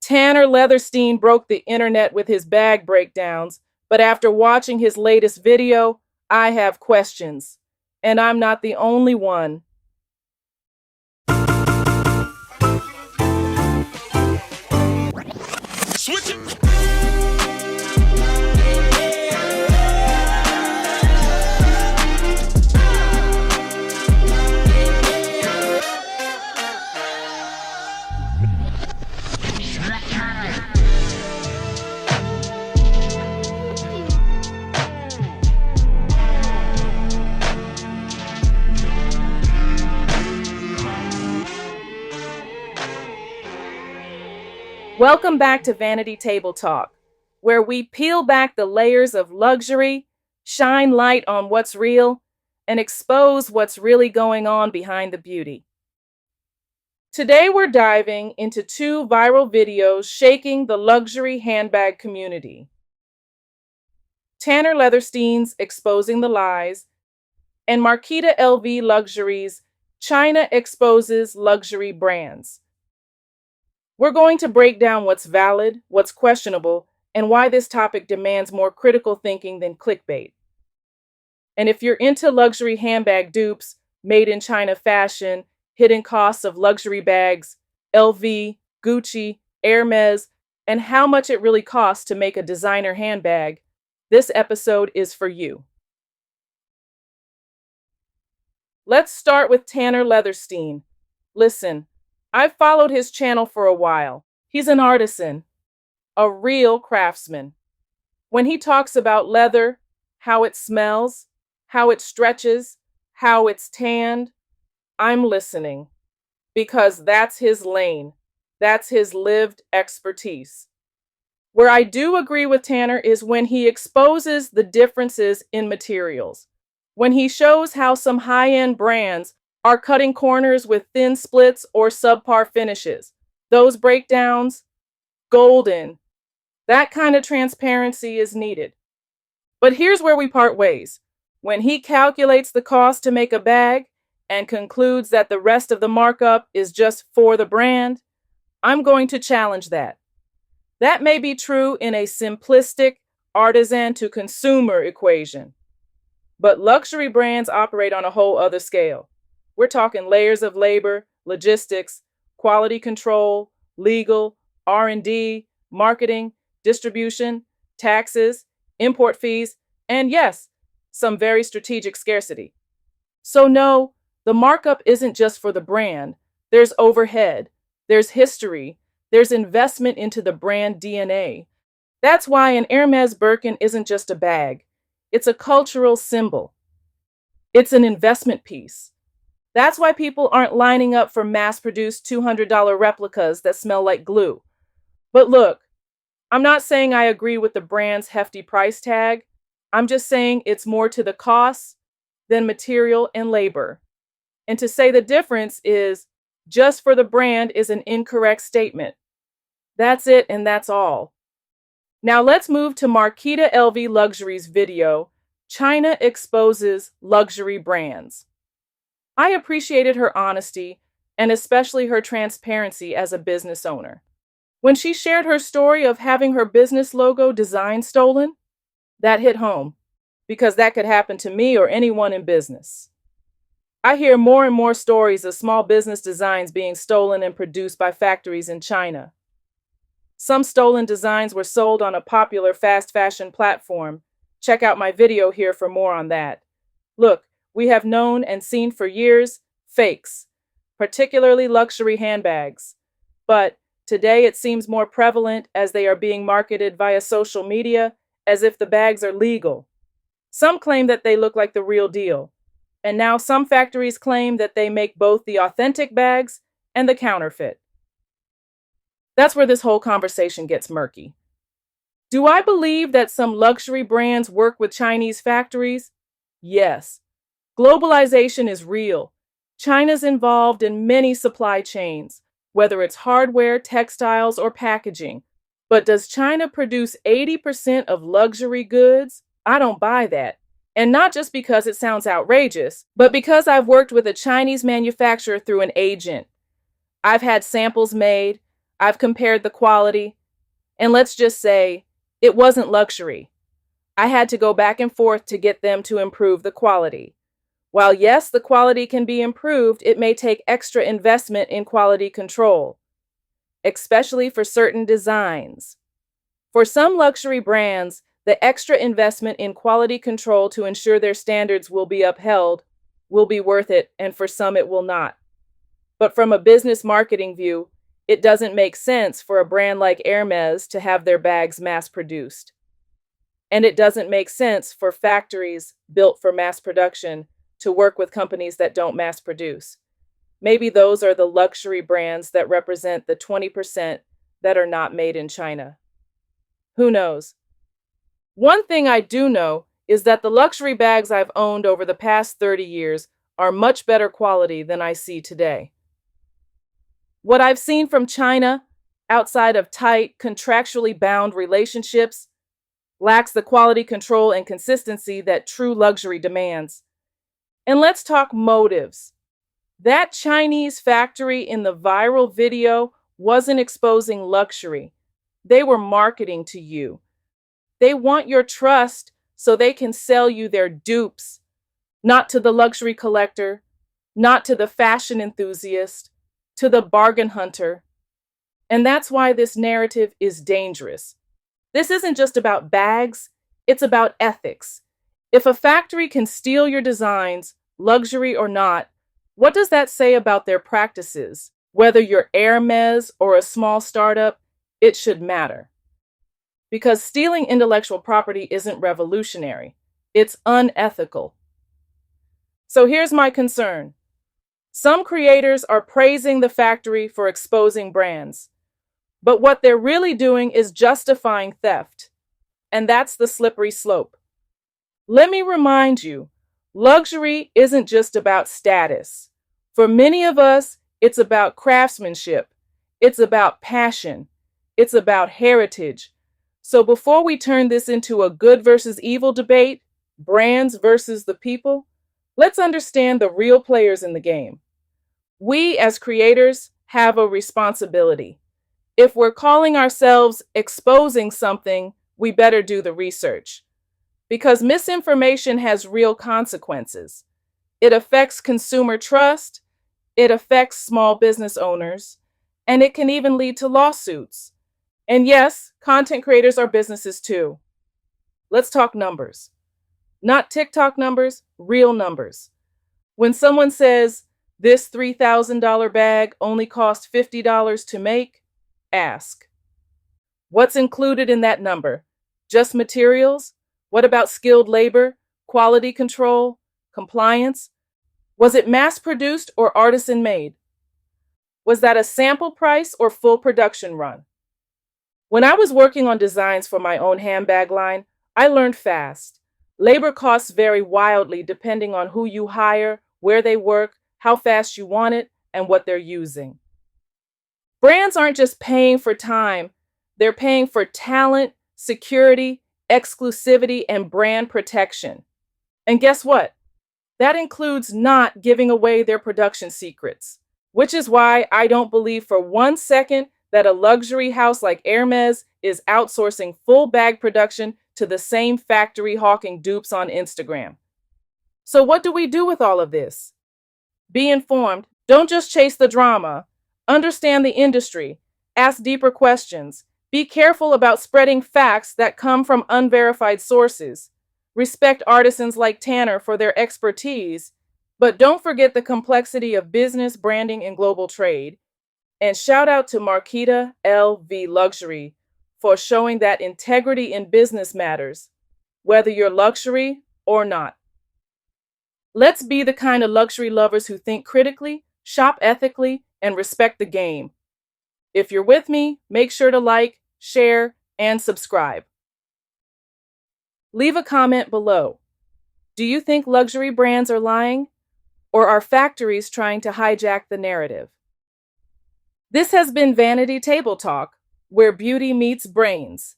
Tanner Leatherstein broke the internet with his bag breakdowns, but after watching his latest video, I have questions. And I'm not the only one. Switch it. Welcome back to Vanity Table Talk, where we peel back the layers of luxury, shine light on what's real, and expose what's really going on behind the beauty. Today we're diving into two viral videos shaking the luxury handbag community. Tanner Leatherstein's Exposing the Lies, and Marquita LV Luxury's China Exposes Luxury Brands. We're going to break down what's valid, what's questionable, and why this topic demands more critical thinking than clickbait. And if you're into luxury handbag dupes, made in China fashion, hidden costs of luxury bags, LV, Gucci, Hermes, and how much it really costs to make a designer handbag, this episode is for you. Let's start with Tanner Leatherstein. Listen, I've followed his channel for a while. He's an artisan, a real craftsman. When he talks about leather, how it smells, how it stretches, how it's tanned, I'm listening because that's his lane. That's his lived expertise. Where I do agree with Tanner is when he exposes the differences in materials. When he shows how some high-end brands are cutting corners with thin splits or subpar finishes. Those breakdowns, golden. That kind of transparency is needed. But here's where we part ways. When he calculates the cost to make a bag and concludes that the rest of the markup is just for the brand, I'm going to challenge that. That may be true in a simplistic artisan to consumer equation. But luxury brands operate on a whole other scale. We're talking layers of labor, logistics, quality control, legal, R&D, marketing, distribution, taxes, import fees, and yes, some very strategic scarcity. So no, the markup isn't just for the brand. There's overhead, there's history, there's investment into the brand DNA. That's why an Hermes Birkin isn't just a bag. It's a cultural symbol. It's an investment piece. That's why people aren't lining up for mass-produced $200 replicas that smell like glue. But look, I'm not saying I agree with the brand's hefty price tag. I'm just saying it's more to the cost than material and labor. And to say the difference is just for the brand is an incorrect statement. That's it and that's all. Now let's move to Marquita LV Luxury's video, China Exposes Luxury Brands. I appreciated her honesty and especially her transparency as a business owner. When she shared her story of having her business logo design stolen, that hit home because that could happen to me or anyone in business. I hear more and more stories of small business designs being stolen and produced by factories in China. Some stolen designs were sold on a popular fast fashion platform. Check out my video here for more on that. Look, we have known and seen for years fakes, particularly luxury handbags. But today it seems more prevalent as they are being marketed via social media as if the bags are legal. Some claim that they look like the real deal. And now some factories claim that they make both the authentic bags and the counterfeit. That's where this whole conversation gets murky. Do I believe that some luxury brands work with Chinese factories? Yes. Globalization is real. China's involved in many supply chains, whether it's hardware, textiles, or packaging. But does China produce 80% of luxury goods? I don't buy that. And not just because it sounds outrageous, but because I've worked with a Chinese manufacturer through an agent. I've had samples made. I've compared the quality, and let's just say it wasn't luxury. I had to go back and forth to get them to improve the quality. While yes, the quality can be improved, it may take extra investment in quality control, especially for certain designs. For some luxury brands, the extra investment in quality control to ensure their standards will be upheld will be worth it, and for some it will not. But from a business marketing view, it doesn't make sense for a brand like Hermes to have their bags mass produced. And it doesn't make sense for factories built for mass production to work with companies that don't mass produce. Maybe those are the luxury brands that represent the 20% that are not made in China. Who knows? One thing I do know is that the luxury bags I've owned over the past 30 years are much better quality than I see today. What I've seen from China, outside of tight, contractually bound relationships, lacks the quality control and consistency that true luxury demands. And let's talk motives. That Chinese factory in the viral video wasn't exposing luxury. They were marketing to you. They want your trust so they can sell you their dupes, not to the luxury collector, not to the fashion enthusiast, to the bargain hunter. And that's why this narrative is dangerous. This isn't just about bags, it's about ethics. If a factory can steal your designs, luxury or not, what does that say about their practices? Whether you're Hermes or a small startup, it should matter. Because stealing intellectual property isn't revolutionary, it's unethical. So here's my concern. Some creators are praising the factory for exposing brands, but what they're really doing is justifying theft, and that's the slippery slope. Let me remind you, luxury isn't just about status. For many of us, it's about craftsmanship, it's about passion, it's about heritage. So before we turn this into a good versus evil debate, brands versus the people, let's understand the real players in the game. We as creators have a responsibility. If we're calling ourselves exposing something, we better do the research. Because misinformation has real consequences. It affects consumer trust, it affects small business owners, and it can even lead to lawsuits. And yes, content creators are businesses too. Let's talk numbers. Not TikTok numbers, real numbers. When someone says, this $3,000 bag only cost $50 to make, ask, what's included in that number? Just materials? What about skilled labor, quality control, compliance? Was it mass-produced or artisan-made? Was that a sample price or full production run? When I was working on designs for my own handbag line, I learned fast. Labor costs vary wildly depending on who you hire, where they work, how fast you want it, and what they're using. Brands aren't just paying for time, they're paying for talent, security, exclusivity, and brand protection. And guess what? That includes not giving away their production secrets, which is why I don't believe for 1 second that a luxury house like Hermes is outsourcing full bag production to the same factory hawking dupes on Instagram. So what do we do with all of this? Be informed. Don't just chase the drama. Understand the industry. Ask deeper questions. Be careful about spreading facts that come from unverified sources. Respect artisans like Tanner for their expertise, but don't forget the complexity of business, branding, and global trade. And shout out to Marquita LV Luxury for showing that integrity in business matters, whether you're luxury or not. Let's be the kind of luxury lovers who think critically, shop ethically, and respect the game. If you're with me, make sure to like, share, and subscribe. Leave a comment below. Do you think luxury brands are lying? Or are factories trying to hijack the narrative? This has been Vanity Table Talk, where beauty meets brains.